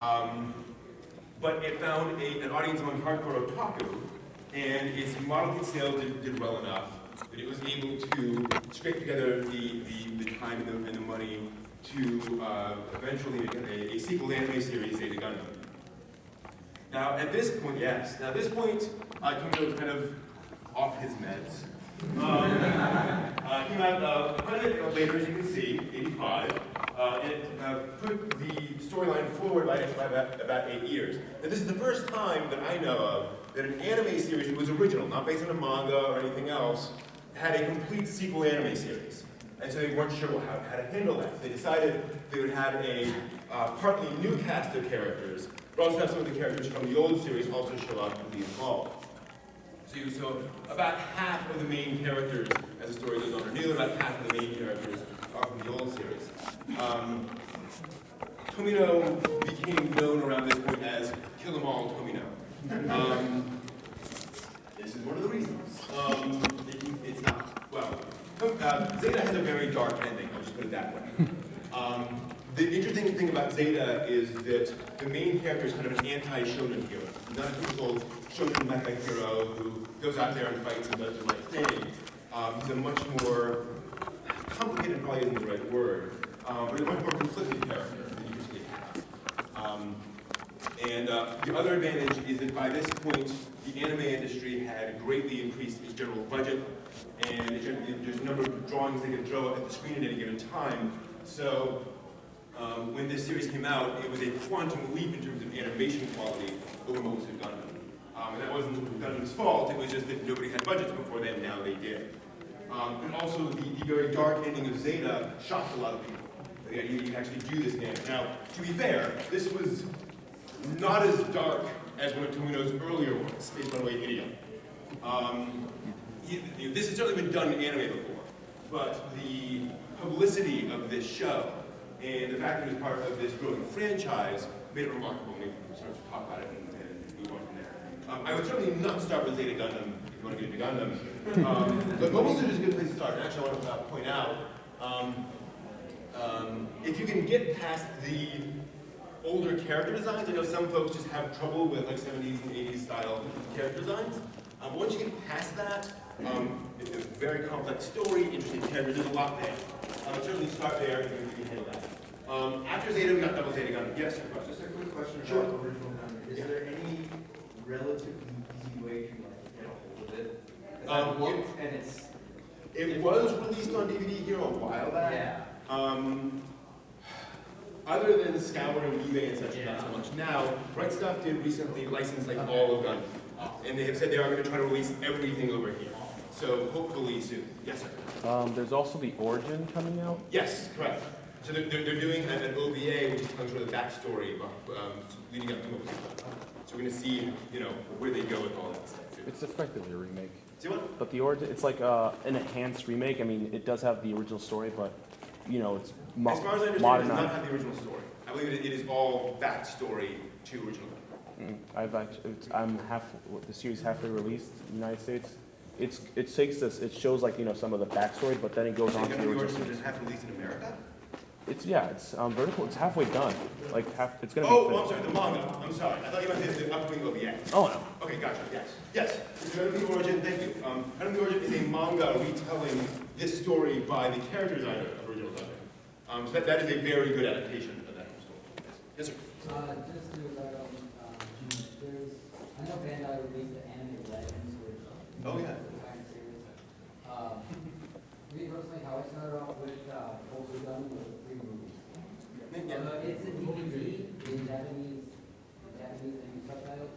But it found an audience among hardcore otaku, and its model kit sales did well enough that it was able to scrape together the time and the money to eventually make a sequel anime series, Zeta Gundam. Now, at this point, Tomino was kind of off his meds. Came out quite a bit later, as you can see, 85. It put the storyline forward by about 8 years. Now, this is the first time that I know of that an anime series that was original, not based on a manga or anything else, had a complete sequel anime series. And so they weren't sure how to handle that. So they decided they would have a partly new cast of characters, but also have some of the characters from the old series also show up and be involved. So about half of the main characters, as the story goes on, are new, about half of the main characters are from the old series. Tomino became known around this point as Kill 'Em All Tomino. This is one of the reasons. It's not, well, Zeta has a very dark ending, I'll just put it that way. The interesting thing about Zeta is that the main character is kind of an anti-shonen hero. Not a typical shonen mecha hero who goes out there and fights and does the right thing. He's a much more complicated, probably isn't the right word, but a much more conflicted character than you usually have. And the other advantage is that by this point, the anime industry had greatly increased its general budget, and there's a number of drawings they could throw at the screen at any given time. So when this series came out, it was a quantum leap in terms of animation quality over Mobile Suit Gundam. And that wasn't Gundam's fault, it was just that nobody had budgets before then, now they did. And also the very dark ending of Zeta shocked a lot of people. The idea that you can actually do this game. Now, to be fair, this was not as dark as one of Tomino's earlier works, Space Runaway Idiom. This has certainly been done in anime before, but the publicity of this show and the fact that it was part of this growing franchise made it remarkable when we started to talk about it and move on from there. I would certainly not start with Zeta Gundam if you want to get into Gundam. But Mobile Suit is a good place to start. And actually, I want to point out, if you can get past the older character designs, I know some folks just have trouble with like 70s and 80s style character designs. But once you get past that, it's a very complex story, interesting characters, there's a lot there. I would certainly start there if you can handle that. After Zeta, we got Double Zeta Gundam. Yes, your question. Just a quick question Sure. about original Gundam. Is there any relatively easy way to get a hold of it? It was released on DVD here a while back. Yeah. Other than scouring eBay and such, not so much. Now, Right Stuff did recently license like all of Gundam. And they have said they are going to try to release everything over here. So hopefully soon. Yes, sir. There's also the Origin coming out. Yes, correct. So they're doing an OVA, which is telling sort of the backstory leading up to Mobile Suit. So we're going to see, where they go with all that stuff. It's effectively a remake. See what? But the Origin, it's like an enhanced remake. I mean, it does have the original story, but it's As far as I understand, it modernized. does not have the original story. I believe it is all backstory to original. The series halfway released in the United States. It takes this. It shows like some of the backstory, but then it goes on to the original series. Does it have released in America? It's vertical. It's halfway done. Like half. It's gonna be. I'm sorry. The manga. I'm sorry. I thought you meant the upcoming OVA. Oh no. Okay, gotcha. Yes. Return of the Origin. Thank you. Return of the Origin is a manga retelling this story by the character designer of original Gundam. So that is a very good adaptation of that story. Yes, sir. Just to I know Bandai released the anime Legends, which Oh yeah. series. Me personally, how I started off with Mobile Suit Gundam was 3 movies. It's a DVD in Japanese and subtitles.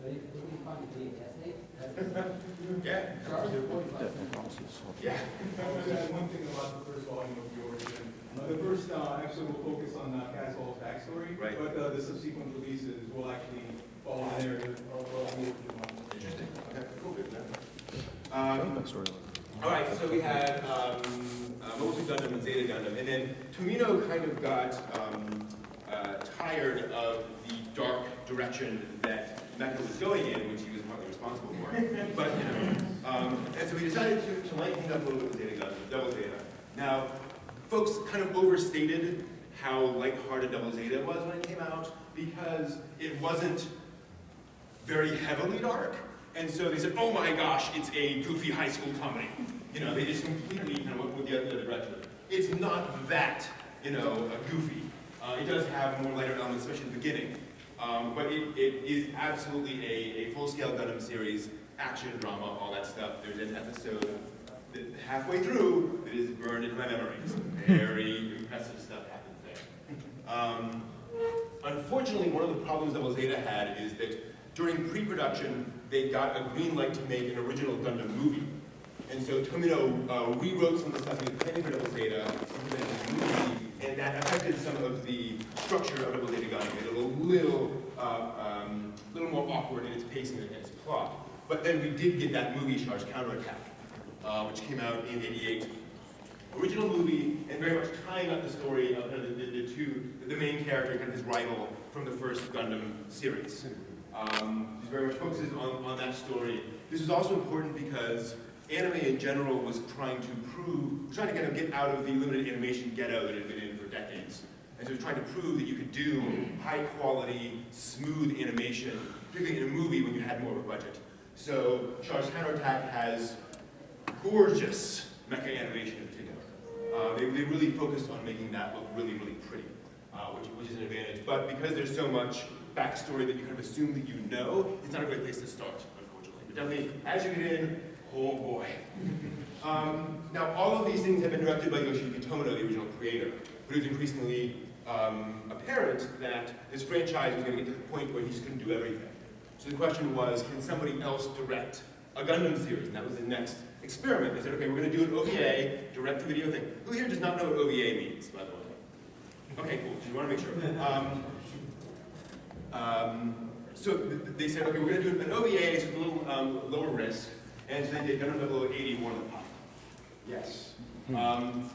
But if you can find the VHS tape, that's Yeah. Char's Yeah. I want to add one thing about the first volume of the Origin. The first episode will focus on Caswell's backstory, Right. but the subsequent releases will actually follow the narrative of the Interesting. Okay, cool. Good. Backstory. All right, so we had Mobile Suit Gundam and Zeta Gundam, and then Tomino kind of got tired of the dark direction that Mecha was going in, which he was partly responsible for. But and so we decided to lighten things up a little bit with Zeta Gundam, Double Zeta. Now, folks kind of overstated how lighthearted Double Zeta was when it came out. because it wasn't very heavily dark. And so they said, oh my gosh, it's a goofy high school comedy. You know, they just completely kind of went with the other direction. It's not that, you know, goofy. It does have more lighter elements, especially in the beginning. But it is absolutely a full-scale Gundam series, action, drama, all that stuff. There's an episode that halfway through that is burned into my memory. Some very impressive stuff happens there. Unfortunately, one of the problems that Zeta had is that during pre-production, they got a green light to make an original Gundam movie. And so Tomino rewrote some of the stuff he was planning for Double Zeta into the movie, and that affected some of the structure of Double Zeta Gundam. Made it a little more awkward in its pacing and its plot. But then we did get that movie, Char's Counterattack, which came out in '88. Original movie, and very much tying up the story of kind of the main character, kind of his rival from the first Gundam series. He very much focuses on that story. This is also important because anime in general was trying to kind of get out of the limited animation ghetto that it had been in for decades. And so it was trying to prove that you could do high quality, smooth animation, particularly in a movie when you had more of a budget. So Char's Counterattack has gorgeous mecha animation in particular. They really focused on making that look really, really pretty, which is an advantage. But because there's so much backstory that you kind of assume that you know, it's not a great place to start, unfortunately. But definitely, as you get in, oh boy. Now, all of these things have been directed by Yoshiyuki Tomino, the original creator, but it was increasingly apparent that this franchise was going to get to the point where he just couldn't do everything. So the question was, can somebody else direct a Gundam series? And that was the next experiment. They said, okay, we're going to do an OVA, direct-to-video thing. Who here does not know what OVA means, by the way? Okay, cool. So you want to make sure. So they said, okay, we're going to do an OVA, so it's a little lower risk, and so they did Gundam 0080 War the Pop. Yes.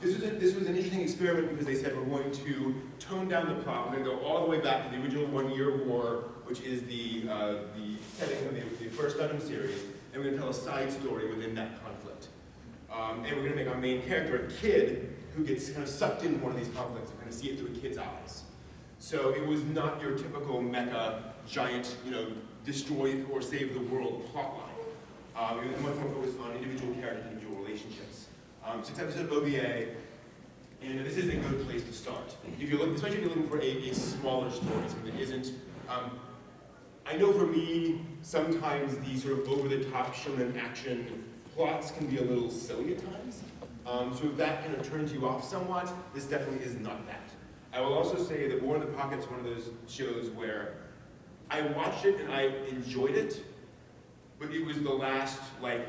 This was an interesting experiment because they said we're going to tone down the plot. We're going to go all the way back to the original one-year war, which is the setting of the first Gundam series, and we're going to tell a side story within that conflict. And we're going to make our main character a kid who gets kind of sucked into one of these conflicts and kind of see it through a kid's eyes. So it was not your typical mecha, giant, destroy or save the world plotline. It was much more focused on individual characters, individual relationships. 6-episode OVA, and this is a good place to start. If you're looking, especially if you're looking for a smaller story, something that isn't. I know for me, sometimes the sort of over-the-top shonen action plots can be a little silly at times. So if that kind of turns you off somewhat, this definitely is not that. I will also say that War in the Pocket is one of those shows where I watched it and I enjoyed it, but it was the last,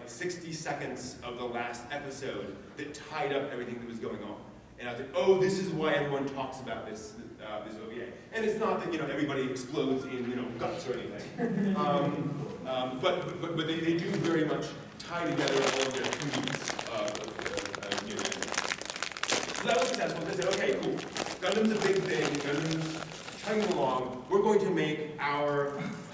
60 seconds of the last episode that tied up everything that was going on. And I was like, oh, this is why everyone talks about this OVA. And it's not that, everybody explodes in, guts or anything. But they do very much tie together all of their themes. So that was successful. They said, okay, cool. Gundam's a big thing. Gundam's chugging along. We're going to make our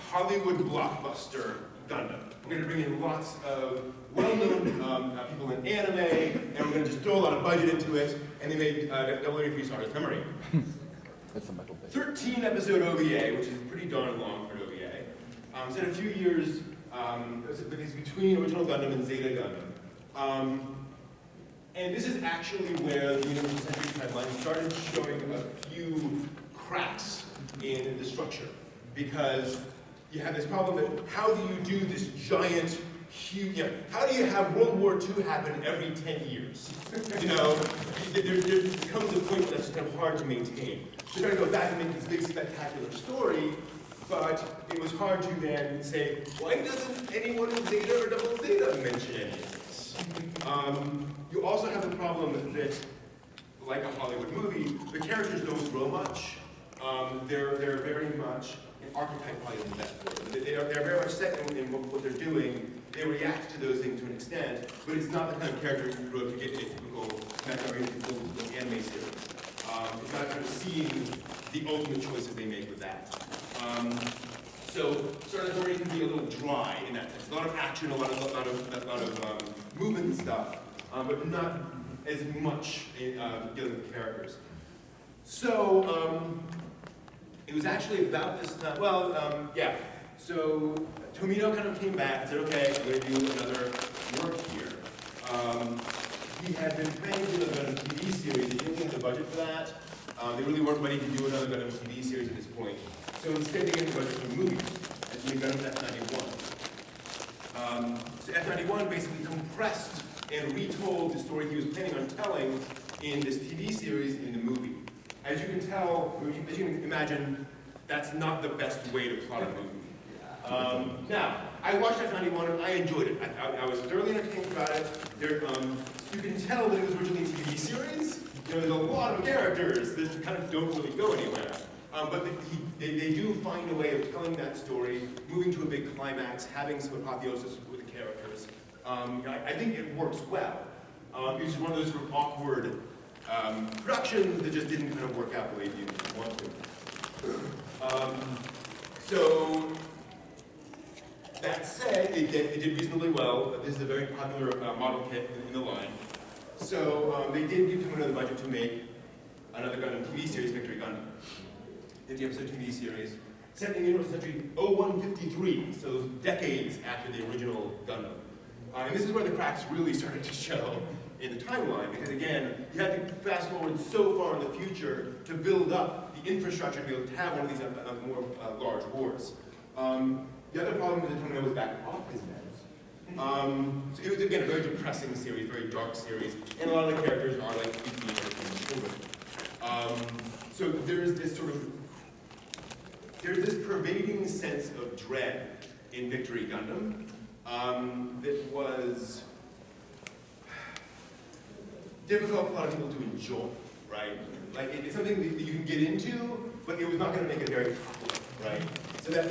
Hollywood blockbuster Gundam. We're going to bring in lots of well-known people in anime, and we're going to just throw a lot of budget into it, and they made Double 83 Stardust Memory. That's a metal thing. 13-episode OVA, which is pretty darn long for an OVA. It's had a few years, it's between original Gundam and Zeta Gundam. And this is actually where the Universal Century timeline started showing a few cracks in the structure, because you have this problem that how do you do this giant, huge, how do you have World War II happen every 10 years? There comes a point where that's kind of hard to maintain. So you're going to go back and make this big spectacular story, but it was hard to then say, why doesn't anyone in Zeta or Double Zeta mention any of this? You also have the problem that, like a Hollywood movie, the characters don't grow much. They're very much, archetype probably isn't the best word. They're very much set in what they're doing. They react to those things to an extent, but it's not the kind of character you grow up to get a typical mecha anime series. It's not kind of seeing the ultimate choices they make with that. So Stardust Memory can be a little dry in that sense. A lot of action, a lot of movement and stuff, but not as much dealing with characters. So, It was actually about this time, well, yeah. So Tomino kind of came back and said, okay, I'm going to do another work here. He had been planning to do another Gundam TV series. He didn't have the budget for that. They really weren't ready to do another Gundam TV series at this point. So instead they gave the budget for movies, and so they Gundam F91. So F91 basically compressed and retold the story he was planning on telling in this TV series in the movie. As you can tell, as you can imagine, that's not the best way to plot a movie. Now, I watched F91 and I enjoyed it. I was thoroughly entertained about it. You can tell that it was originally a TV series. You know, there's a lot of characters that kind of don't really go anywhere. But they do find a way of telling that story, moving to a big climax, having some apotheosis with the characters. I think it works well. It's just one of those sort of awkward productions that just didn't kind of work out the way you want to. So, that said, it did reasonably well. This is a very popular model kit in the line. So they did give him another budget to make another Gundam TV series, Victory Gundam. 50-episode TV series, set in the Universal Century 0153, so decades after the original Gundam. And this is where the cracks really started to show in the timeline, because again, you had to fast forward so far in the future to build up the infrastructure to be able to have one of these more large wars. The other problem is that Tomino was back off his meds. So it was, again, a very depressing series, very dark series, and a lot of the characters are like 15 or 20 children. So there's this pervading sense of dread in Victory Gundam that was difficult for a lot of people to enjoy, right? Like, it's something that you can get into, but it was not going to make it very popular, right? So that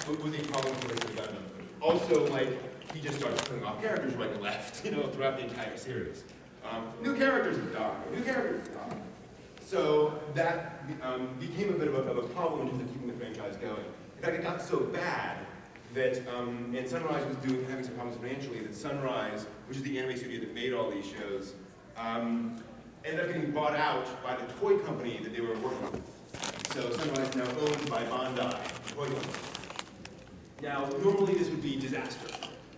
was a problem for Victory Gundam. Also, like, he just started killing off characters right and left, you know, throughout the entire series. New characters would die, new characters would die. So that became a bit of a problem in terms of keeping the franchise going. In fact, it got so bad that, and Sunrise was having some problems financially, that Sunrise, which is the anime studio that made all these shows, ended up getting bought out by the toy company that they were working with. So Sunrise is now owned by Bandai, the toy company. Now, normally this would be disaster,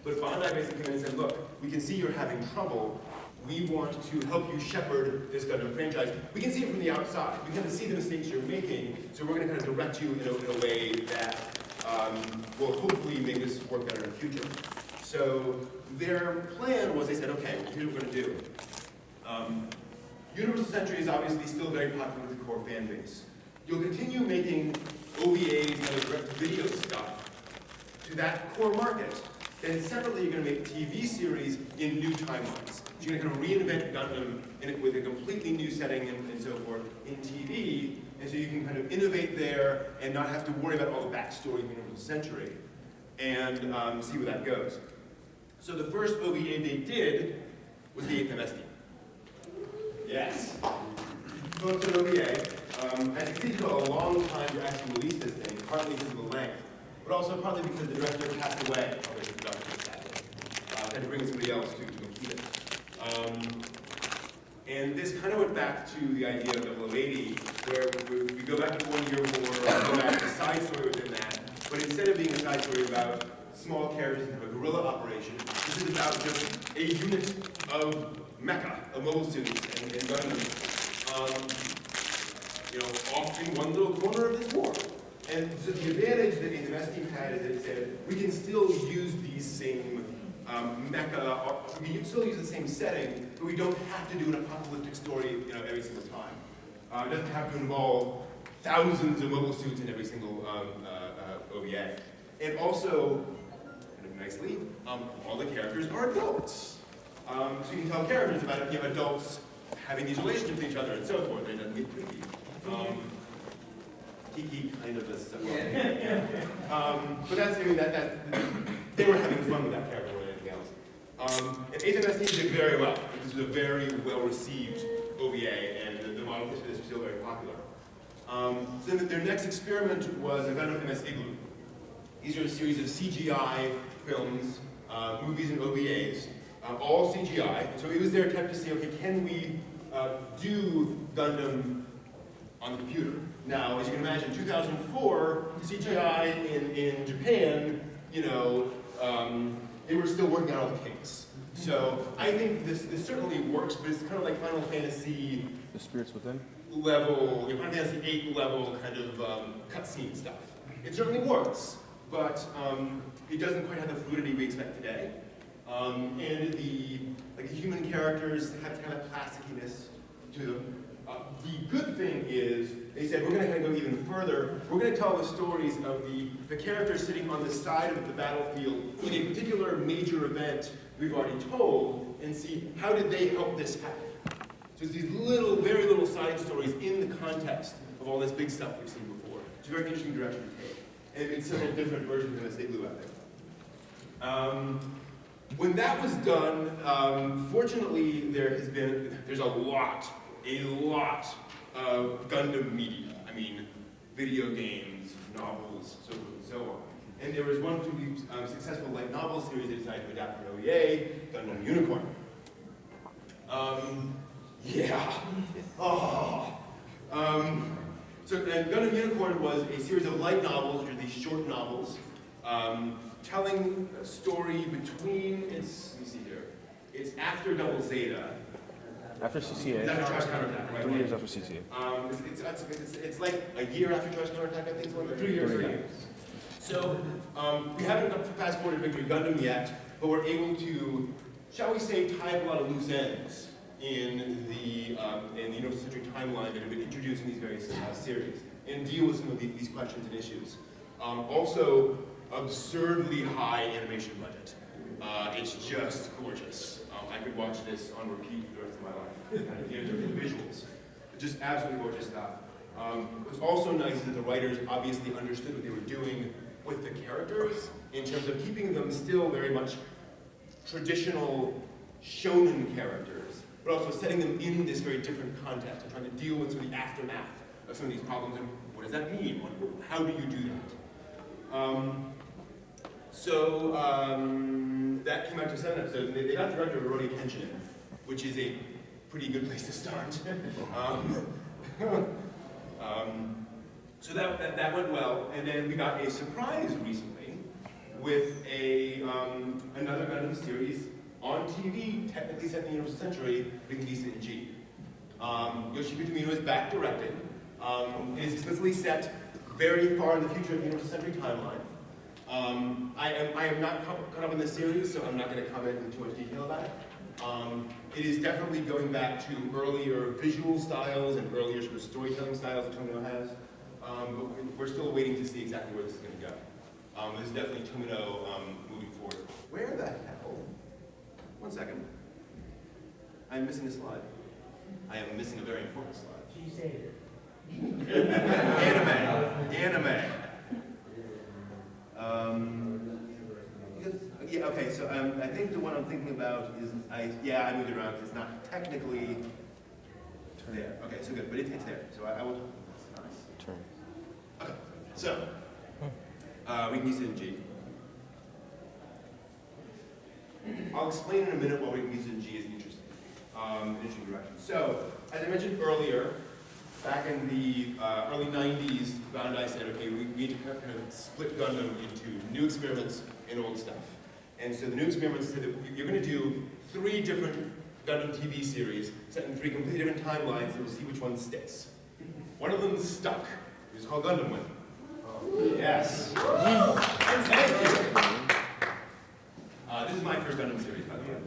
but Bandai basically came in and said, look, we can see you're having trouble. We want to help you shepherd this Gundam franchise. We can see it from the outside. We can see the mistakes you're making, so we're going to kind of direct you in a way that will hopefully make this work better in the future. So their plan was, they said, okay, here's what we're going to do. Universal Century is obviously still very popular with the core fan base. You'll continue making OVAs and other direct-to-video stuff to that core market. Then separately, you're going to make TV series in new timelines. So you're going to kind of reinvent Gundam with a completely new setting and so forth in TV, and so you can kind of innovate there and not have to worry about all the backstory of Universal Century, and see where that goes. So the first OVA they did was the 8th MS team. Yes. So it's an OVA. And it took a long time to actually release this thing, partly because of the length, but also partly because the director passed away. Had to bring in somebody else to complete it. And this kind of went back to the idea of 080, where we go back to 1 year war, we go back to a side story within that, but instead of being a side story about small characters and have a guerrilla operation, this is about just a unit of mecha, of mobile suits and Gundam, you know, off in one little corner of this war. And so the advantage that the MS team had is that it said, we can still use these same mecha, we can still use the same setting, but we don't have to do an apocalyptic story, you know, every single time. It doesn't have to involve thousands of mobile suits in every single OVA. And also, kind of nicely, all the characters are adults. So you can tell characters about it, you have adults having these relationships with each other and so forth, and it doesn't get creepy. Kiki kind of a similar. But that's, I mean, they were having fun with that character more than anything else. And 8th MS team did very well. This was a very well-received OVA, and the model is still very popular. So their next experiment was a Gundam MS Igloo. These are a series of CGI films, movies and OVAs, all CGI. So it was their attempt to say, okay, can we do Gundam on the computer. Now, as you can imagine, 2004, CGI in Japan, you know, they were still working out all the kinks. So I think this certainly works, but it's kind of like Final Fantasy The Spirits Within? level, Final Fantasy 8 level kind of cutscene stuff. It certainly works, but it doesn't quite have the fluidity we expect today. And the human characters have kind of plasticiness to them. The good thing is, they said, we're going to kind of go even further. We're going to tell the stories of the characters sitting on the side of the battlefield in a particular major event we've already told, and see how did they help this happen. So it's these little, very little side stories in the context of all this big stuff we've seen before. It's a very interesting direction to take. And it's several different versions of this they blew out there. When that was done, fortunately, there's a lot of Gundam media. I mean, video games, novels, so forth and so on. And there was one truly successful light novel series they decided to adapt for OEA, Gundam Unicorn. Yeah. Oh. So Gundam Unicorn was a series of light novels, which are these short novels, telling a story between, let me see here, it's after Double Zeta. After CCA. It's after Char's Counterattack, right? 3 years after CCA. It's like a year after Char's Counterattack, I think, so 3 years. 3 years. So, we haven't fast forwarded Victory Gundam yet, but we're able to, shall we say, tie up a lot of loose ends in the Universal Century timeline that have been introduced in these various series, and deal with some of these questions and issues. Also, absurdly high animation budget. It's just gorgeous. I could watch this on repeat for the rest of my life. You know, the visuals, just absolutely gorgeous stuff. What's also nice is that the writers obviously understood what they were doing with the characters in terms of keeping them still very much traditional shonen characters, but also setting them in this very different context and trying to deal with sort of the aftermath of some of these problems and what does that mean? How do you do that? That came out to 7 episodes, and they got the director of Rodi Kenshin, which is a pretty good place to start. So that went well, and then we got a surprise recently with another Gundam series on TV, technically set in the Universal Century, with Zeta and G. Yoshiki Tomino is back directing. It is explicitly set very far in the future of the Universal Century timeline. I am not caught up in this series, so I'm not going to comment in too much detail about it. It is definitely going back to earlier visual styles and earlier sort of storytelling styles that Tomino has. But we're still waiting to see exactly where this is going to go. This is definitely Tomino moving forward. Where the hell? 1 second. I'm missing a slide. I am missing a very important slide. She saved it. Anime. Yeah, okay, so I think the one I'm thinking about is, I moved it around because it's not technically there. Okay, so good, but it's there. So I will, Turn. okay, so, we can use it in G. I'll explain in a minute why we can use it in G is interesting direction. So, as I mentioned earlier, back in the early 90s, Bandai said, okay, we need to kind of split Gundam into new experiments and old stuff. And so the new experiments said that you're going to do 3 different Gundam TV series set in 3 completely different timelines, and we'll see which one sticks. One of them stuck. It was called Gundam Wing. Yes. This is my first Gundam series, by the way.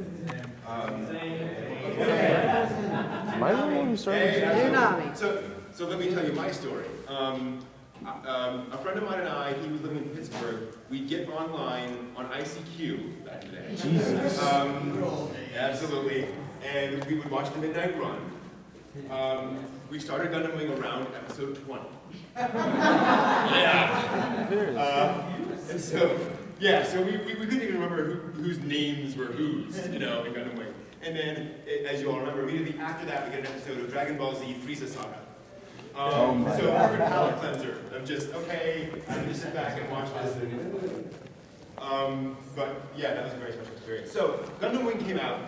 Am I the one who started? So let me tell you my story. A friend of mine and I, he was living in Pittsburgh, we'd get online on ICQ back in the day. Jesus. Absolutely. And we would watch the Midnight Run. We started Gundam Wing around episode 20. And so we couldn't even remember whose names were whose, in Gundam Wing. And then, as you all remember, immediately after that, we get an episode of Dragon Ball Z Frieza Saga. So perfect palate cleanser. I'm just, okay, I can just sit back and watch this. But yeah, that was a very special experience. So Gundam Wing came out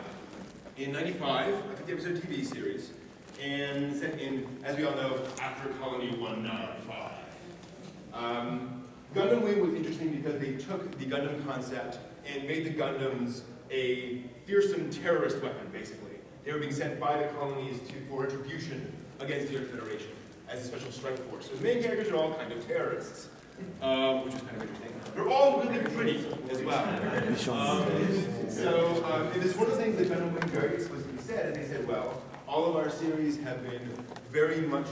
in '95, a 50-episode TV series. and set in, as we all know, after Colony 195. Gundam Wing was interesting because they took the Gundam concept and made the Gundams a fearsome terrorist weapon, basically. They were being sent by the colonies for retribution against the Earth Federation as a special strike force. So the main characters are all kind of terrorists, which is kind of interesting. They're all really pretty as well. It's one of the things that Gundam Wing very explicitly said, and they said, well, all of our series have been very much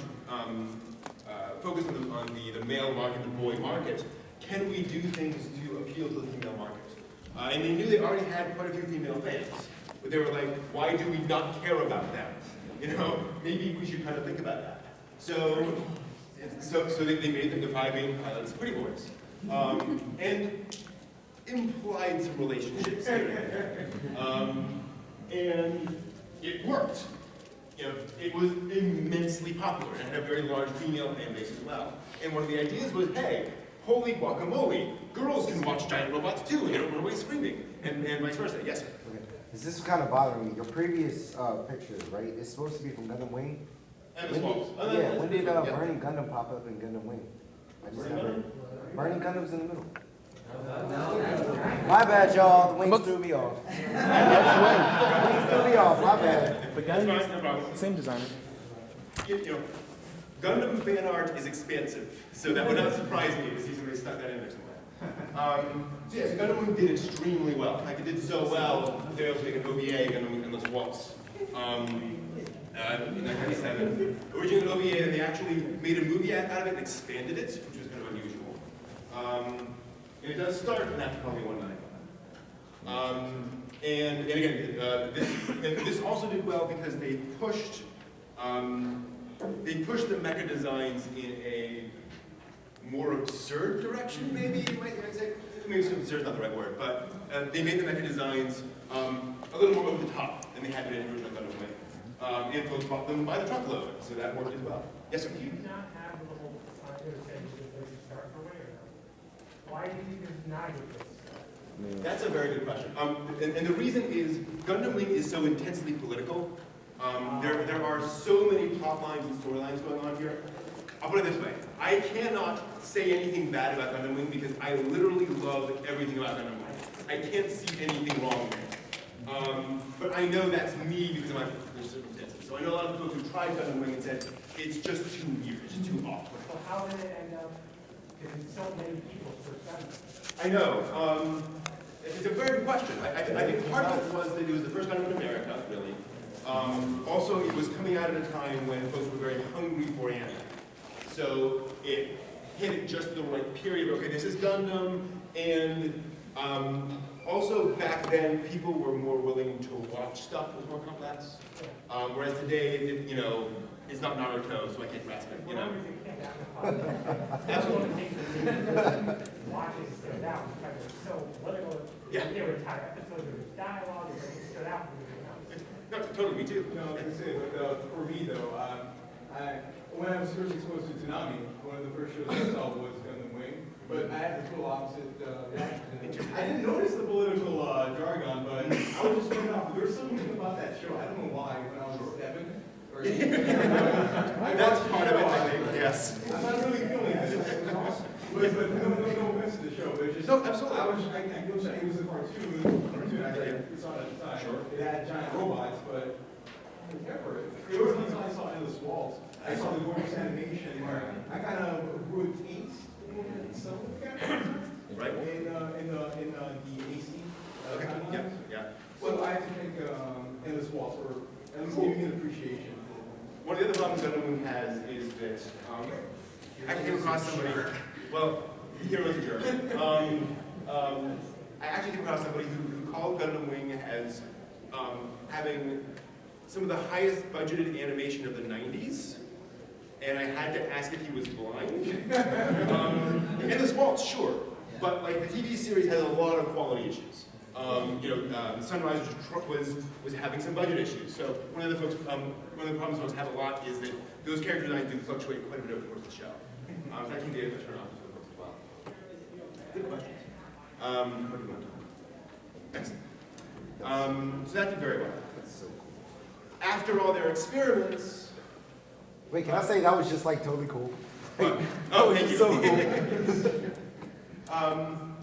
focused on the male market, the boy market. Can we do things to appeal to the female market? And they knew they already had quite a few female fans, but they were like, why do we not care about them? You know, maybe we should kind of think about that. So they made them the 5 main pilots pretty boys, and implied some relationships here. And it worked. You know, it was immensely popular and had a very large female fan base as well. And one of the ideas was, hey, holy guacamole, girls can watch giant robots too, and they don't run away screaming, and vice versa. Yes, sir. Okay. This is kind of bothering me. Your previous pictures, right? It's supposed to be from Gundam Wing. And the swamps. When did Burning Gundam pop up in Gundam Wing? I just never. Burning Gundam's in the middle. My bad, y'all. The wings threw me off. The wings threw me off. My bad. But That's fine, no problem. same designer. You know, Gundam fan art is expansive, so that would not surprise me to see somebody stuck that in there somewhere. So yes, Gundam Wing did extremely well. Like it did so well, they were able to make an OVA, Gundam Wing Endless Waltz. In 1997. Originally an OVA, and they actually made a movie out of it and expanded it, which was kind of unusual. And it does start in after Colony 195. And again, this also did well because they pushed the mecha designs in a more absurd direction, maybe you might say. Maybe absurd is not the right word, but they made the mecha designs a little more over the top than they had been in original Gundam Wing. And folks bought them by the truckload, so that worked as well. Yes, sir. Do you not have the whole start for way or no? Why did you deny it? That's a very good question. And the reason is Gundam Wing is so intensely political. There are so many plot lines and storylines going on here. I'll put it this way. I cannot say anything bad about Gundam Wing because I literally love everything about Gundam Wing. I can't see anything wrong with it. But I know that's me because of my circumstances. So I know a lot of folks who tried Gundam Wing and said, it's just too weird, it's too awkward. So how did it end up getting so many people for Gundam? I know. It's a very good question. I think part of it was that it was the first Gundam in America, really. Also, it was coming out at a time when folks were very hungry for anime. So it hit at just the right period. Okay, this is Gundam, and also back then, people were more willing to watch stuff that was more complex. Whereas today, it's not Naruto, so I can't grasp it. Absolutely. Watching stood out because it was so political. Yeah. There were entire episodes, there was dialogue, it stood out. No, totally, me too. No, like I say, but for me though, when I was first exposed to Tsunami, one of the first shows I saw was Gundam Wing, but I had the total opposite reaction. I didn't notice the political jargon, but I was just turned off. There was something about that show. I don't know why. When I was 7 or 8, That's part of it, I think. Yes. I'm not really feeling it. But no offense to the show. But it's just, No, absolutely. I was a cartoon. I saw it at the time. Sure. It had giant robots, but whatever. It wasn't until I saw Endless Waltz. I saw the gorgeous animation where I kind of grew a taste in some of the characters. Right. In the AC. Okay. Yeah. So I have to think Endless Waltz, or at least give me an appreciation. One of the other problems Gundam Wing has is that I came across somebody. Well, here was a jerk. I actually came across somebody who called Gundam Wing as having some of the highest budgeted animation of the 90s. And I had to ask if he was blind. And this Waltz, sure. But like the TV series has a lot of quality issues. Sunrise was having some budget issues. So one of the problems folks have a lot is that those character designs do fluctuate quite a bit over the course of the show. That can be a turn off for folks as well. Good question. What do you want? Excellent. So that did very well. After all their experiments, Wait, can I say that was just like totally cool? Oh, thank you. So cool.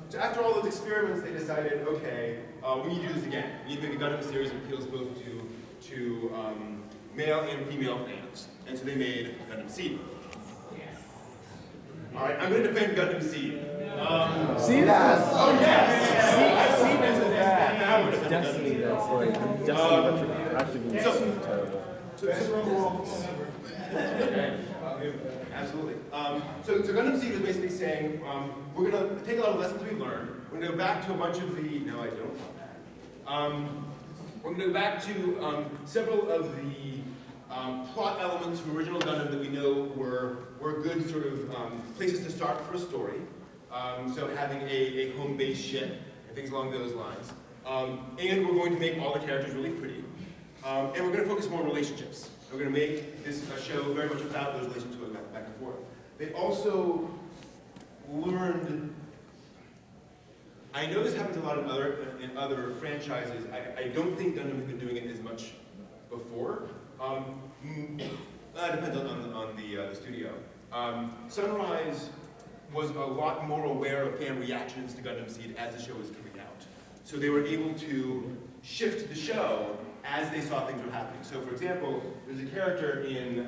So after all those experiments, they decided, okay, we need to do this again. We need to make a Gundam series that appeals both to male and female fans. And so they made Gundam Seed. All right, I'm going to defend Gundam Seed. See that? Oh, yes! See, there's a bad Now we're defending Destiny Gundam that's like Destiny actually being so terrible. Absolutely. So Gundam Seed is basically saying, we're going to take a lot of lessons we've learned. We're going to go back to a bunch of the, no I don't. We're going to go back to several of the plot elements from original Gundam that we know were good sort of places to start for a story. So having a home-based ship and things along those lines. And we're going to make all the characters really pretty. And we're going to focus more on relationships. We're going to make this a show very much about those relationships going back and forth. They also learned, I know this happens a lot in other franchises. I don't think Gundam has been doing it as much before. That depends on the studio. Sunrise was a lot more aware of fan reactions to Gundam Seed as the show was coming out. So they were able to shift the show as they saw things were happening. So for example, there's a character in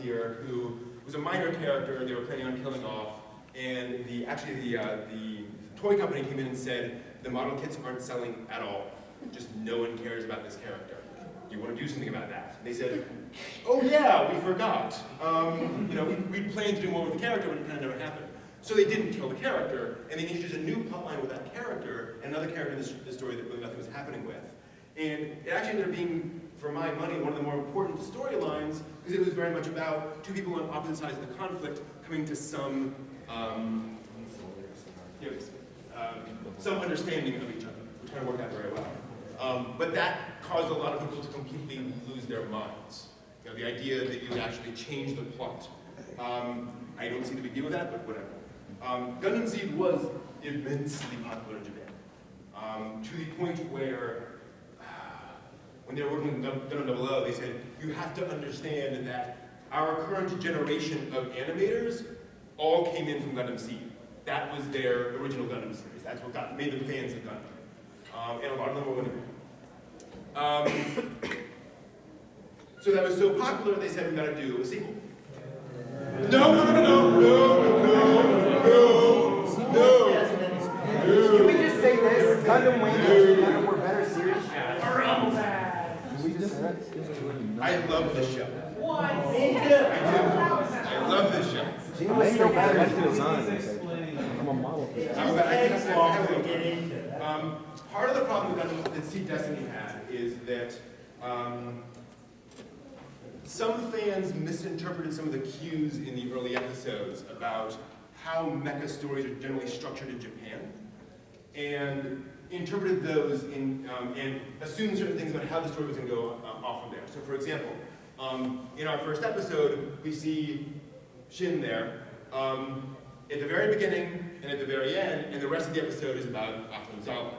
here who was a minor character they were planning on killing off, and the toy company came in and said, the model kits aren't selling at all. Just no one cares about this character. Do you want to do something about that? And they said, oh yeah, we forgot. We planned to do more with the character, but it kind of never happened. So they didn't kill the character, and they introduced a new plotline with that character, and another character in the story that really nothing was happening with. And it actually ended up being, for my money, one of the more important storylines, because it was very much about two people on opposite sides of the conflict coming to some understanding of each other, which kind of worked out very well. But that caused a lot of people to completely lose their minds. The idea that you would actually change the plot. I don't see the big deal with that, but whatever. Gundam Seed was immensely popular in Japan, to the point where when they were working with Gundam 00, they said, you have to understand that our current generation of animators all came in from Gundam Seed. That was their original Gundam series. That's what made them fans of Gundam. And a lot of them were women. So that was so popular, they said, we gotta do a sequel. No. Can we just say this? Gundam Wing and Gundam were better series. We just said I love this show. What? I love this show. She was still I better. like the design. I'm a model. Part of the problem that Seed Destiny had is that some fans misinterpreted some of the cues in the early episodes about how mecha stories are generally structured in Japan, and interpreted those and assumed certain things about how the story was going to go off from there. So for example, in our first episode, we see Shin there at the very beginning and at the very end, and the rest of the episode is about Akonzawa.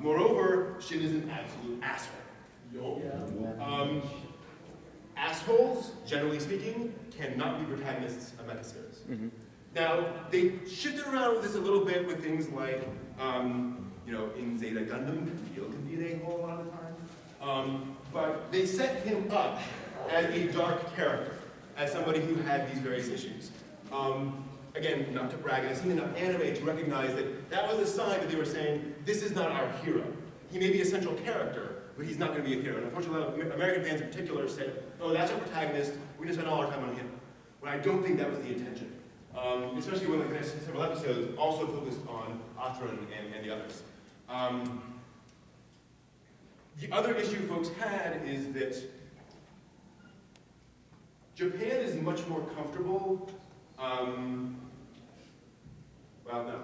Moreover, Shin is an absolute asshole. Assholes, generally speaking, cannot be protagonists of mecha series. Mm-hmm. Now, they shifted around with this a little bit with things like, in Zeta Gundam, Keel can be an a-hole a lot of the time. But they set him up as a dark character, as somebody who had these various issues. Again, not to brag, I've seen enough anime to recognize that that was a sign that they were saying, this is not our hero. He may be a central character, but he's not going to be a hero. And unfortunately, a lot of American fans in particular said, oh, that's our protagonist, we're going to spend all our time on him. When I don't think that was the intention. Especially when the next several episodes also focused on Athron and the others. The other issue folks had is that Japan is much more comfortable, well, no.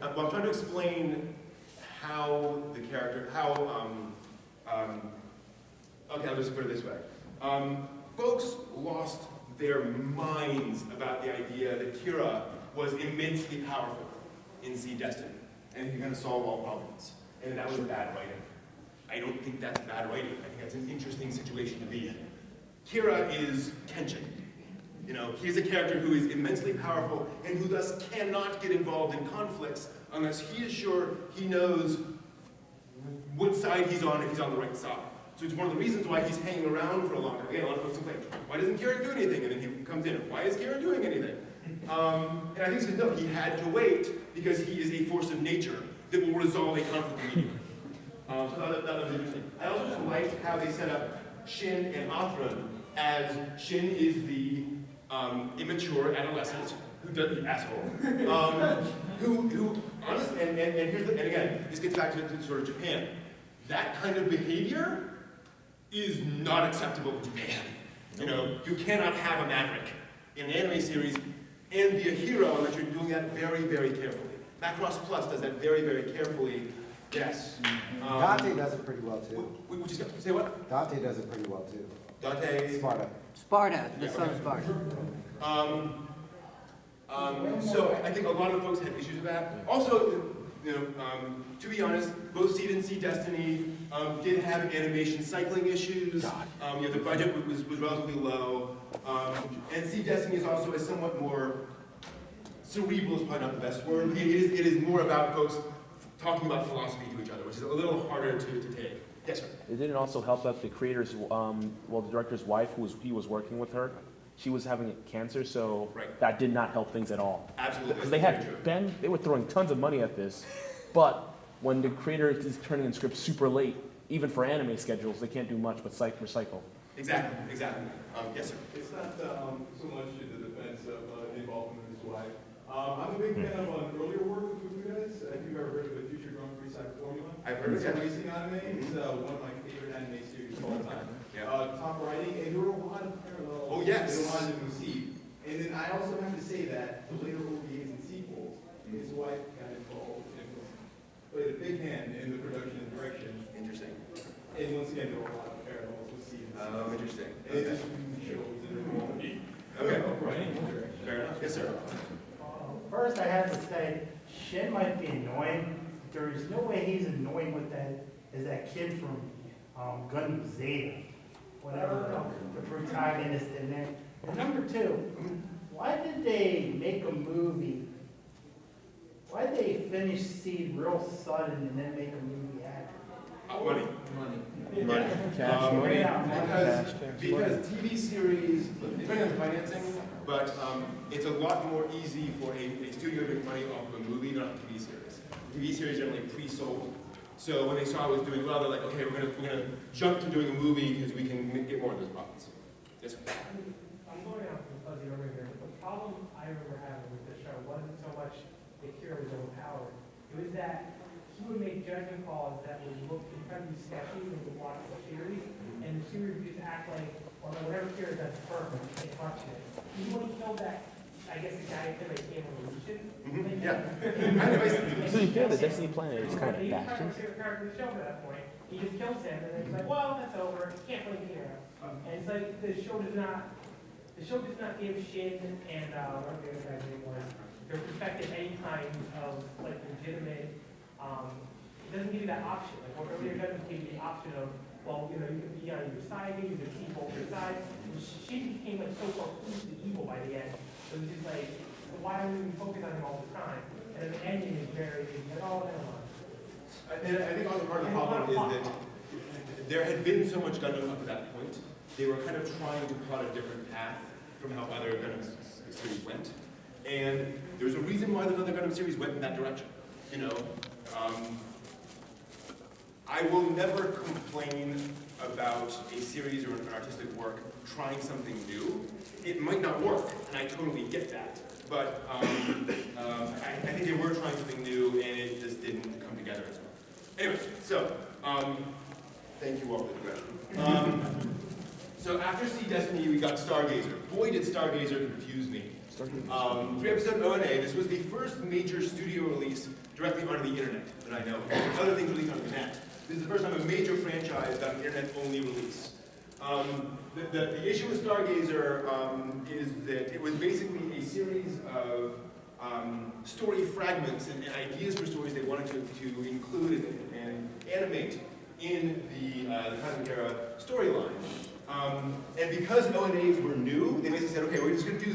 Well, I'm trying to explain how the character, okay, I'll just put it this way. Folks lost their minds about the idea that Kira was immensely powerful in Seed Destiny, and he could kind of solve all problems, and that was bad writing. I don't think that's bad writing. I think that's an interesting situation to be in. Kira is tension. You know, he's a character who is immensely powerful and who thus cannot get involved in conflicts unless he is sure he knows what side he's on if he's on the right side. So it's one of the reasons why he's hanging around for a long time. Again, a lot of folks complain, why doesn't Kira do anything? And then he comes in, why is Kira doing anything? And I think he said, no, he had to wait because he is a force of nature that will resolve a conflict immediately. So that was interesting. I also just liked how they set up Shin and Athran as Shin is the immature adolescent who does the asshole, who honestly, and here's the, and again, this gets back to sort of Japan. That kind of behavior is not acceptable in Japan. You know, you cannot have a maverick in an anime series and be a hero unless you're doing that very, very carefully. Macross Plus does that very, very carefully. Yes. Dante does it pretty well too. Which is, say what? Dante does it pretty well too. Dante. Sparta. Sparta, the son of Sparta. So I think a lot of folks had issues with that. Also, you know, to be honest, both Seed and Sea Destiny did have animation cycling issues. You know, the budget was relatively low. And Seed Destiny is also a somewhat more cerebral, is probably not the best word. It is more about folks talking about philosophy to each other, which is a little harder to take. Yes, sir. It didn't also help that the creator's, the director's wife, he was working with her, she was having cancer, so that did not help things at all. Absolutely. Because they were throwing tons of money at this, but when the creator is turning in scripts super late, even for anime schedules, they can't do much but recycle. Exactly. Yes, sir. It's not so much in the defense of the involvement of his wife. I'm a big fan of earlier work with you guys. If you've ever heard of the Future Grand Prix Side Formula. I've heard of it. It's it. a racing anime. It's one of my favorite anime series of all time. Yeah. Top writing, and there are a lot of parallels. Oh, yes. In a lot of them see. And then I also have to say that the later OVAs and sequels, his wife got involved and played a big hand in the production and direction. Interesting. And once again, there are a lot of parallels with seasons. Oh, interesting. And it just really shows in the movie. Okay. Writing and direction. Fair enough. Yes, sir. First, I have to say, Shin might be annoying. There is no way he's annoying with that kid from Gundam Zeta, whatever the protagonist in there. And number two, why did they make a movie? Why did they finish Seed real sudden and then make a movie after? Money. Cash money. Because TV series, depending on the financing, but it's a lot more easy for a studio to make money off of a movie than off a TV series. TV series generally pre-sold. So when they saw I was doing well, they're like, okay, we're gonna jump to doing a movie because we can get more of those profits. Yes, sir. I'm going out from fuzzy over here. The problem I remember having with this show wasn't so much that Kira was overpowered. It was that he would make judgment calls that would look incredibly sketchy when you watch the series, and the series would just act like, well, whatever Kira does is perfect, you can't touch it. Even when he killed that, I guess the guy that became Evolution. Yeah. To be fair, the Destiny planet is kind of fashion. Character of the show at that point. He just kills him, and then he's like, well, that's over. Can't play Kira. And it's like the show does not give Shin and whatever the other guy's name was their perspective any kind of like legitimate. It doesn't give you that option. Like what earlier doesn't give you the option of, well, you know, you can be on either side, you can see both sides. She became like so completely evil by the end. So it was just like, why don't we focus on him all the time? And then the ending is very, like, oh, never mind. And I think also part of the problem is that there had been so much Gundam up to that point, they were kind of trying to plot a different path from how other Gundam series went. And there's a reason why those other Gundam series went in that direction. You know, I will never complain about a series or an artistic work trying something new. It might not work, and I totally get that. But I think they were trying something new, and it just didn't come together as well. Anyway, so thank you all for the question. So after Sea Destiny, we got Stargazer. Boy, did Stargazer confuse me. 3-episode ONA. This was the first major studio release directly onto the internet that I know of. Other things released on the net. This is the first time a major franchise got an internet-only release. The issue with Stargazer is that it was basically a series of story fragments and ideas for stories they wanted to include and animate in the Cosmic Era storyline. And because O&As were new, they basically said, okay, we're just going to do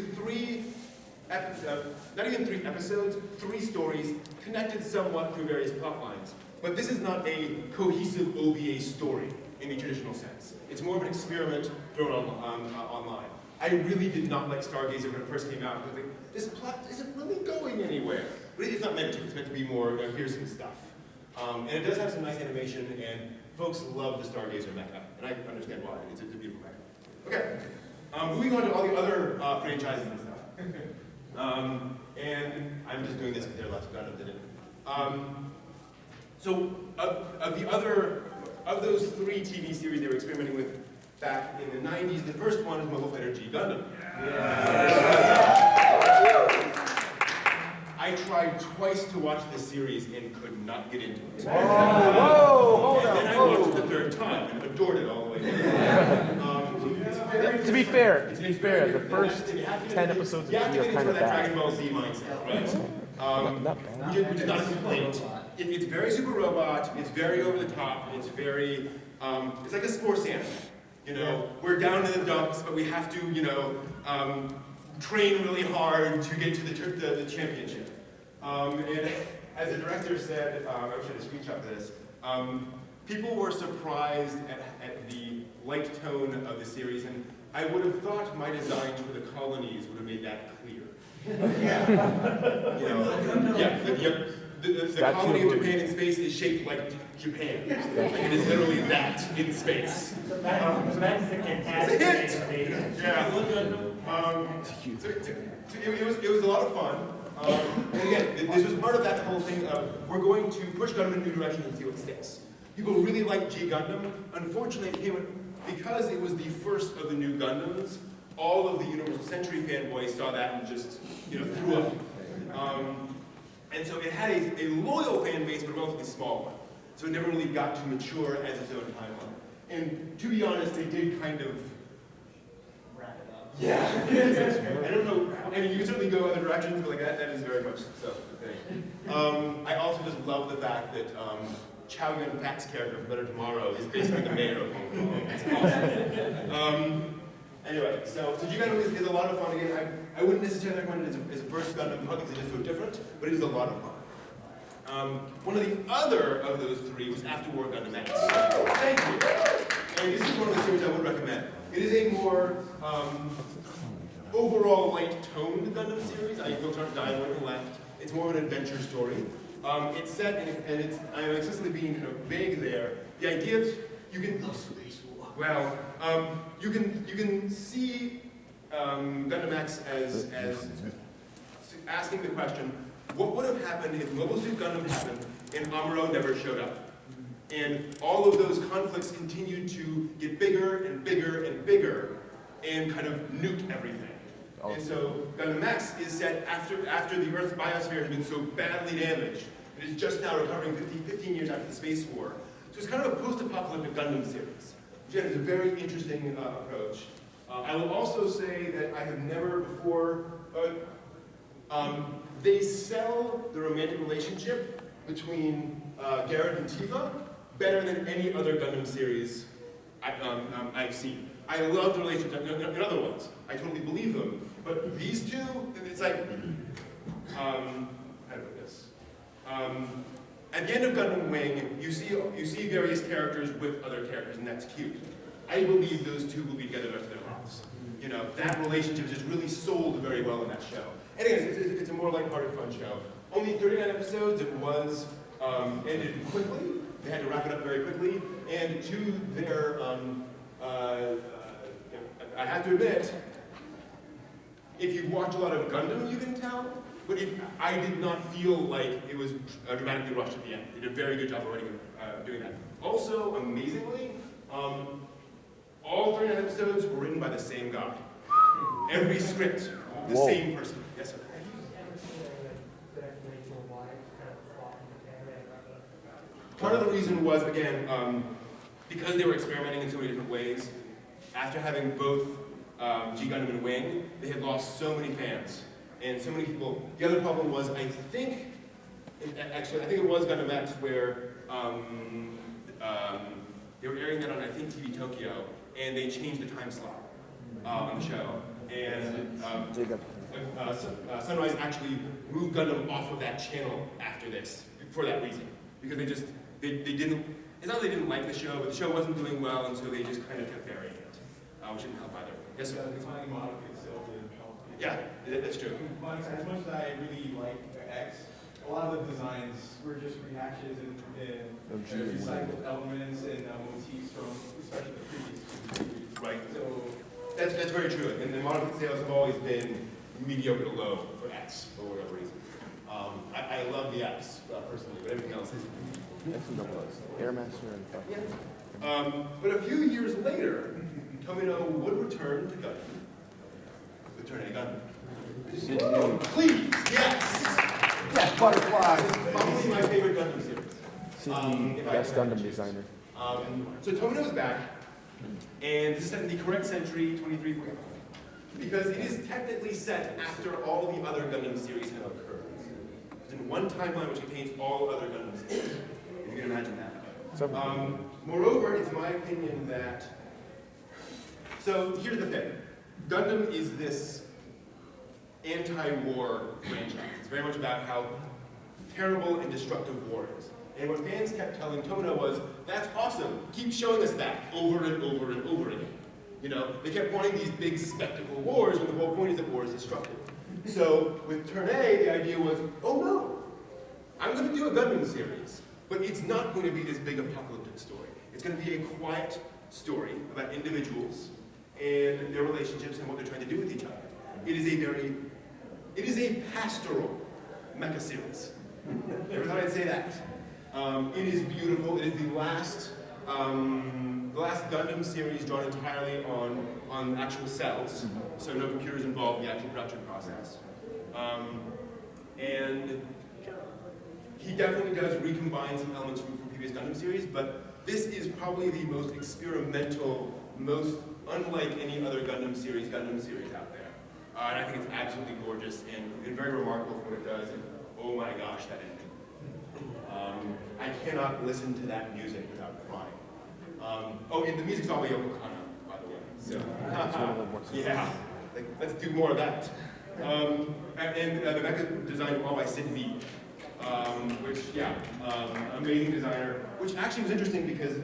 not even 3 episodes, 3 stories connected somewhat through various plot lines. But this is not a cohesive OVA story in the traditional sense. It's more of an experiment thrown online. I really did not like Stargazer when it first came out. I was like, this plot isn't really going anywhere. But it's not meant to. It's meant to be more, here's some stuff. And it does have some nice animation, and folks love the Stargazer mecha. And I understand why. It's a beautiful mecha. Okay. Moving on to all the other franchises and stuff. And I'm just doing this because they're less Gundam than it. So of those 3 TV series they were experimenting with back in the 90s, the first one is Mobile Fighter G Gundam. I tried twice to watch this series and could not get into it. And then I watched it the 3rd time and adored it all the way through. To be fair, the first 10 episodes of you have to G are get kind into of that bad. Dragon Ball Z mindset, right? Not bad. Which is not a complaint. It's very super robot, it's very over the top, it's very, it's like a sports anime. You know, we're down in the dumps, but we have to, you know, train really hard to get to the championship. And as the director said, I wish I had a screenshot of this, people were surprised at the light tone of the series, and I would have thought my designs for the colonies would have made that clear. You know, the colony of Japan in space is shaped like Japan. Like it is literally that in space. Mexican It's a hit! Yeah. It was a lot of fun. And again, this was part of that whole thing of we're going to push Gundam in a new direction and see what sticks. People really like G Gundam. Unfortunately, it came because it was the first of the new Gundams. All of the Universal Century fanboys saw that and just, you know, threw up. And so it had a loyal fan base, but a relatively small one. So it never really got to mature as its own timeline. And to be honest, they did kind of wrap it up. Yeah. I don't know. I mean, you can certainly go other directions, but like that is very much so the thing. I also just love the fact that Chow Yun-fat's character from Better Tomorrow is basically the mayor of Hong Kong. That's awesome. Anyway, so G Gundam is a lot of fun. Again, I wouldn't necessarily recommend it as a first Gundam because it is so different, but it is a lot of fun. One of the other of those 3 was After War Gundam X. Thank you. And this is one of the series I would recommend. It is a more overall light-toned Gundam series. I go to dialogue on the left. It's more of an adventure story. It's set, and it's, I'm excessively being kind of vague there. The idea is you can, well, you can see Gundam X as asking the question, what would have happened if Mobile Suit Gundam happened and Amuro never showed up? And all of those conflicts continued to get bigger and bigger and bigger and kind of nuke everything. And so Gundam X is set after the Earth's biosphere has been so badly damaged. It is just now recovering 15 years after the Space War. So it's kind of a post-apocalyptic Gundam series, which is a very interesting approach. I will also say that I have never before, they sell the romantic relationship between Garrett and Tifa better than any other Gundam series I've seen. I love the relationship in other ones. I totally believe them. But these two, it's like, how do I put this? At the end of Gundam Wing, you see various characters with other characters, and that's cute. I believe those two will be together the rest of their lives. You know, that relationship is just really sold very well in that show. And again, it's a more lighthearted, fun show. Only 39 episodes. It was ended quickly. They had to wrap it up very quickly. And to their, I have to admit, if you watch a lot of Gundam, you can tell. But I did not feel like it was dramatically rushed at the end. They did a very good job of doing that. Also, amazingly, all 39 episodes were written by the same guy. Every script, the same person. Yes, sir. Have you ever seen a good explanation of why it's kind of flopping the camera? Part of the reason was, again, because they were experimenting in so many different ways. After having both G Gundam and Wing, they had lost so many fans. And so many people, the other problem was, I think it was Gundam X where they were airing that on, I think, TV Tokyo, and they changed the time slot on the show. And Sunrise actually moved Gundam off of that channel after this, for that reason. Because they didn't, it's not that they didn't like the show, but the show wasn't doing well, and so they just kind of kept burying it, which didn't help either. Yes, sir? The design model itself didn't help. Yeah, that's true. As much as I really like X, a lot of the designs were just rehashes and recycled elements and motifs from especially the previous. Right. So that's very true. And the model kit sales have always been mediocre to low for X for whatever reason. I love the X personally, but everything else is. Airmaster and stuff. But a few years later, Tomino would return to Gundam. Return to Gundam. Please, yes! Yes, butterflies. Probably my favorite Gundam series. Sydney, best Gundam designer. So Tomino's back, and this is set in the correct century, 2345, because it is technically set after all the other Gundam series have occurred. It's in one timeline which contains all other Gundam series. If you can imagine that. Moreover, it's my opinion that, so here's the thing. Gundam is this anti-war franchise. It's very much about how terrible and destructive war is. And what fans kept telling Tomino was, that's awesome, keep showing us that over and over and over again. You know, they kept wanting these big spectacle wars when the whole point is that war is destructive. So with Turn A, the idea was, oh no, I'm going to do a Gundam series, but it's not going to be this big apocalyptic story. It's going to be a quiet story about individuals and their relationships and what they're trying to do with each other. It is a pastoral mecha series. Every time I'd say that. It is beautiful. It is the last Gundam series drawn entirely on actual cells, so no computers involved in the actual production process. And he definitely does recombine some elements from previous Gundam series, but this is probably the most experimental, most unlike any other Gundam series out there. And I think it's absolutely gorgeous and very remarkable for what it does. And oh my gosh, that ending. I cannot listen to that music without crying. Oh, and the music's all by Yoko Kanno, by the way. So, yeah, let's do more of that. And the mecha design all by Sid Mead, which, yeah, amazing designer. Which actually was interesting because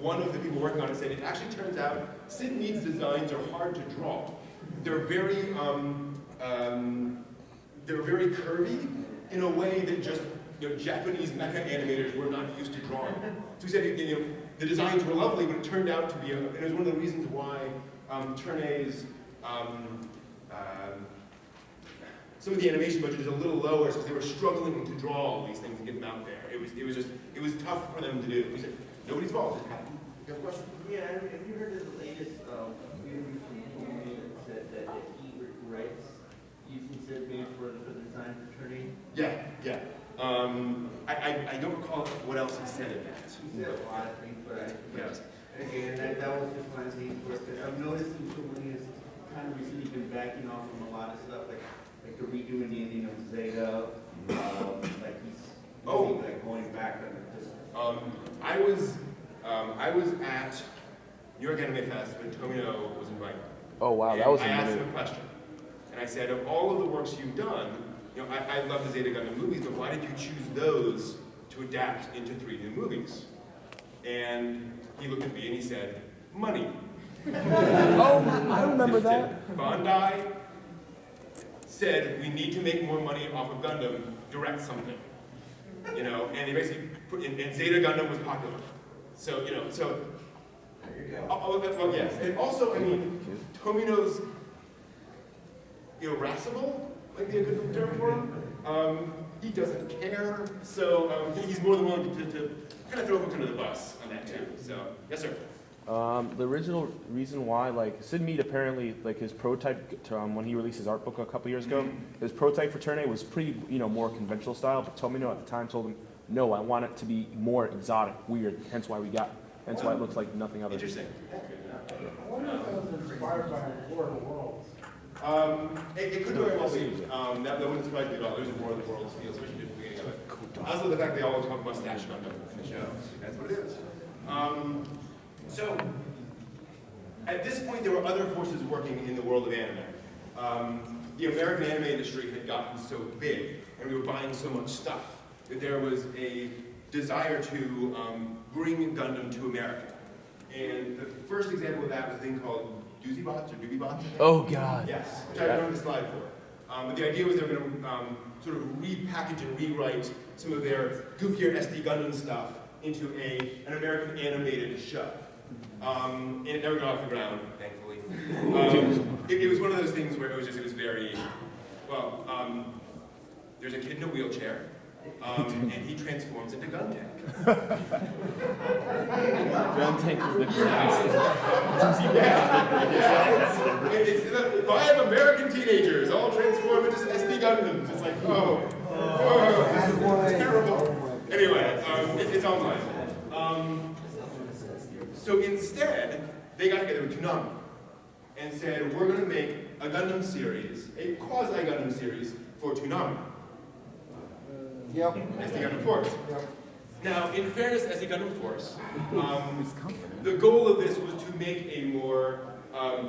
one of the people working on it said it actually turns out Sid Mead's designs are hard to draw. They're very curvy in a way that just Japanese mecha animators were not used to drawing. So he said the designs were lovely, but it turned out to be, and it was one of the reasons why Turn A's some of the animation budget is a little lower because they were struggling to draw all these things and get them out there. It was tough for them to do. He said, nobody's fault. You have a question? Yeah, have you heard of the latest interview from Henry that said that he writes using Sid Mead for the design for Turning? Yeah. I don't recall what else he said in that. He said a lot of things, but Yes. Again, that was just one of the things where I've noticed him when he's kind of recently been backing off from a lot of stuff, like the redoing the ending of Zeta, like he's really, like going back on it. Just I was at New York Anime Fest when Tomino was invited. Oh wow, And that was I asked amazing. him a question, and I said, of all of the works you've done, I love the Zeta Gundam movies, but why did you choose those to adapt into 3 new movies? And he looked at me and he said, money. Oh, I remember that. Bandai said, we need to make more money off of Gundam, direct something. And they basically put, and Zeta Gundam was popular. So, well, yes. And also, I mean, Tomino's irascible, might be a good term for him. He doesn't care, so he's more than willing to kind of throw him under the bus on that too. So, yes, sir. The original reason why, like, Sid Mead apparently, like, his prototype when he released his art book a couple years ago, his prototype for Turn A was pretty, more conventional style, but Tomino at the time told him, no, I want it to be more exotic, weird, hence why it looks like nothing other. Interesting. I wonder if it was inspired by War of the Worlds. It could very well be. That wouldn't surprise me at all. There's a War of the Worlds feel, especially at the beginning of it. Also, the fact they always talk mustache Gundam in the show. That's what it is. So, at this point, there were other forces working in the world of anime. The American anime industry had gotten so big, and we were buying so much stuff, that there was a desire to bring Gundam to America. And the first example of that was a thing called Doozybots or Doobybots. Oh God. Yes, which I don't have the slide for. But the idea was they were going to sort of repackage and rewrite some of their goofier SD Gundam stuff into an American animated show. And it never got off the ground, thankfully. It was one of those things where it was very, well, there's a kid in a wheelchair, and he transforms into Guntank. Guntank is the It's 5 American teenagers all transform into SD Gundams. It's like, this is terrible. Anyway, it's online. So instead, they got together with Toonami and said, we're going to make a Gundam series, a quasi-Gundam series for Toonami. Yep. SD Gundam Force. Yep. Now, in fairness, SD Gundam Force, the goal of this was to make a more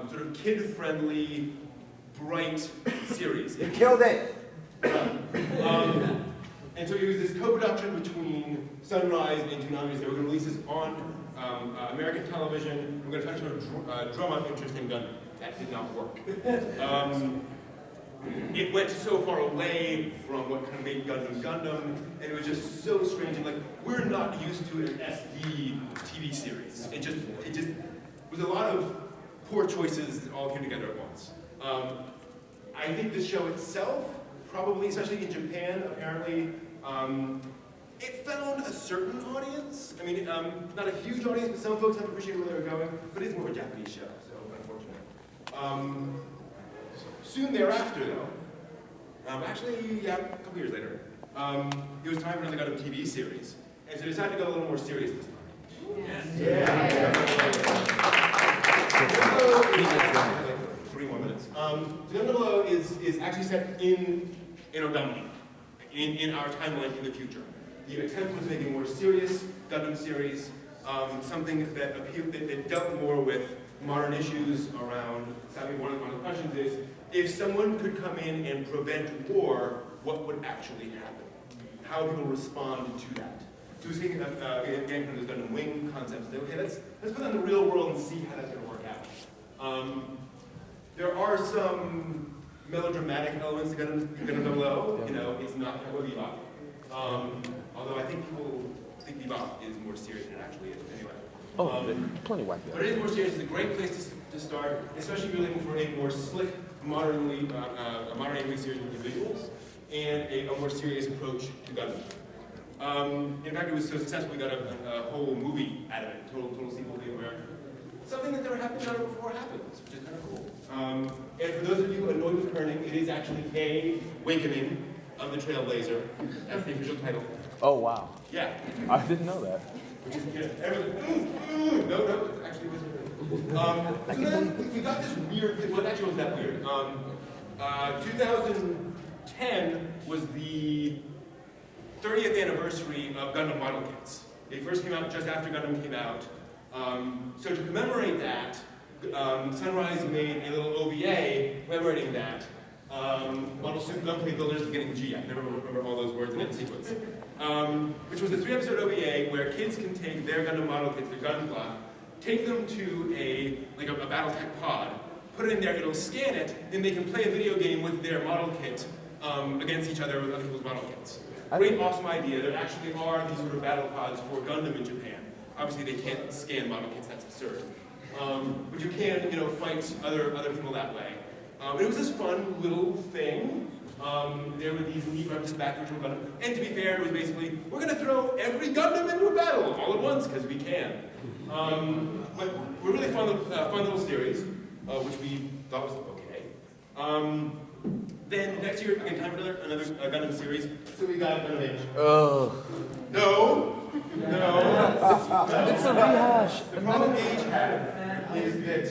sort of kid-friendly, bright series. You killed it. And so it was this co-production between Sunrise and Toonami. They were going to release this on American television. We're going to try to sort of drum up interest in Gundam. That did not work. It went so far away from what kind of made Gundam Gundam, and it was just so strange. And like, we're not used to an SD TV series. It just was a lot of poor choices that all came together at once. I think the show itself, probably, especially in Japan, apparently, it found a certain audience. I mean, not a huge audience, but some folks have appreciated where they were going, but it's more of a Japanese show, so unfortunate. Soon thereafter, though, actually, yeah, a couple years later, it was time for another Gundam TV series, and so they decided to go a little more serious this time. Yeah. 3 more minutes. Gundam Below is actually set in Odamni, in our timeline in the future. The attempt was to make a more serious Gundam series, something that appealed, that dealt more with modern issues around. Sadly, one of the questions is, if someone could come in and prevent war, what would actually happen? How would people respond to that? So we're thinking again from the Gundam Wing concept. Okay, let's put that in the real world and see how that's going to work out. There are some melodramatic elements to Gundam Below. You know, it's not Cowboy Bebop. Although I think people think Bebop is more serious than it actually is. Anyway. Plenty wacky. But it is more serious. It's a great place to start, especially if you're looking for a more slick, modern anime series with visuals and a more serious approach to Gundam. In fact, it was so successful we got a whole movie out of it, total sequel to America. Something that never happened before happens, which is kind of cool. And for those of you annoyed with kerning, it is actually a Awakening of the Trailblazer. That's the official title. Oh wow. Yeah. I didn't know that. Which is, everyone, no, it actually was. So then we got this weird thing. Well, it actually wasn't that weird. 2010 was the 30th anniversary of Gundam model kits. They first came out just after Gundam came out. So to commemorate that, Sunrise made a little OVA commemorating that. Mobile Suit Gundam Builders beginning with G. I never remember all those words in that sequence. Which was a 3-episode OVA where kids can take their Gundam model kits, their Gunpla, take them to a BattleTech pod, put it in there, it'll scan it, then they can play a video game with their model kit against each other with other people's model kits. Great, awesome idea. There actually are these sort of battle pods for Gundam in Japan. Obviously, they can't scan model kits, that's absurd. But you can, fight other people that way. It was this fun little thing. There were these neat references back to original Gundam. And to be fair, it was basically, we're going to throw every Gundam into a battle all at once, because we can. But we're really fun little series, which we thought was okay. Then next year, again, time for another Gundam series. So we got Gundam Age. Oh. No. It's a rehash. The problem Age had is that,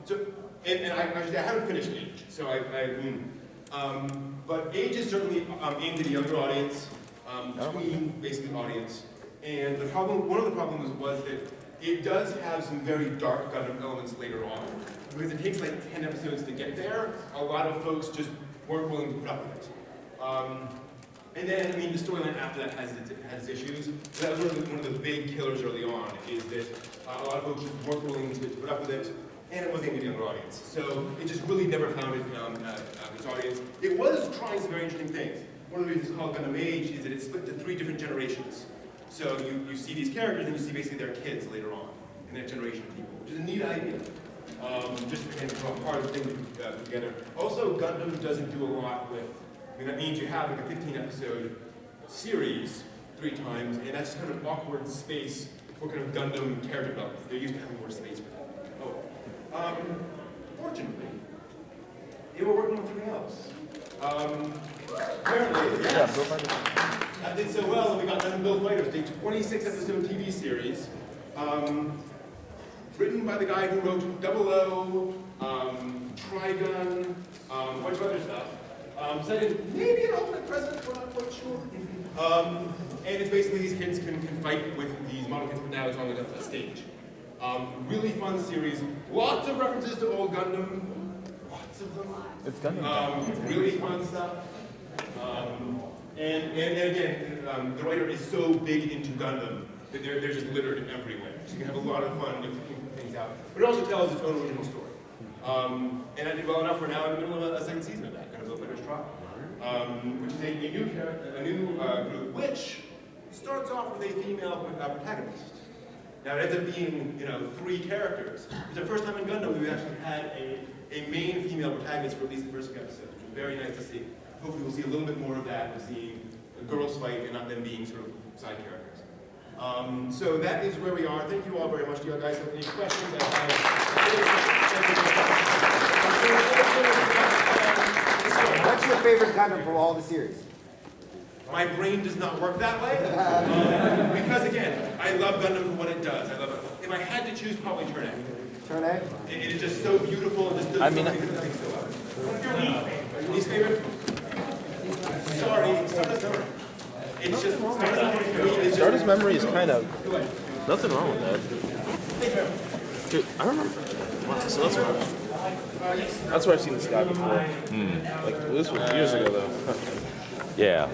so and I haven't finished Age, so but Age is certainly aimed at a younger audience, tween basically audience. And the problem, one of the problems was that it does have some very dark Gundam elements later on, because it takes like 10 episodes to get there. A lot of folks just weren't willing to put up with it. And then, I mean, the storyline after that has its issues. So that was one of the big killers early on, is that a lot of folks just weren't willing to put up with it, and it wasn't aimed at a younger audience. So it just really never found its audience. It was trying some very interesting things. One of the reasons it's called Gundam Age is that it's split into 3 different generations. So you see these characters, and you see basically their kids later on, in that generation of people, which is a neat idea. Just again, a hard thing to put together. Also, Gundam doesn't do a lot with, I mean, that means you have like a 15-episode series 3 times, and that's kind of awkward space for kind of Gundam character development. They're used to having more space for that. Oh. Fortunately, they were working on something else. Apparently, yes. That did so well that we got Gundam Build Fighters, the 26-episode TV series, written by the guy who wrote 00, Trigun, a bunch of other stuff. Set in maybe an alternate present, we're not quite sure. And it's basically these kids can fight with these model kids, but now it's on a stage. Really fun series. Lots of references to old Gundam. Lots of them. It's Gundam. Really fun stuff. And again, the writer is so big into Gundam that they're just littered everywhere. So you can have a lot of fun with things out. But it also tells its own original story. And I did well enough. We're now in the middle of a second season of that, kind of Build Fighters trial, which is a new character, a new group, which starts off with a female protagonist. Now it ends up being, 3 characters. It's the first time in Gundam we've actually had a main female protagonist for at least the first 2 episodes, which is very nice to see. Hopefully we'll see a little bit more of that, we'll see girls fight and not them being sort of side characters. So that is where we are. Thank you all very much. Do you guys have any questions? What's your favorite Gundam from all the series? My brain does not work that way. Because again, I love Gundam for what it does. I love it. If I had to choose, probably Turn A. Turn A? It is just so beautiful and just does so many different things so well. What's your least favorite? Sorry, Stardust Memory. It's just Stardust Memory is kind of nothing wrong with that. Dude, I remember. Wow, so that's where I've seen this guy before. Like this was years ago though. Yeah.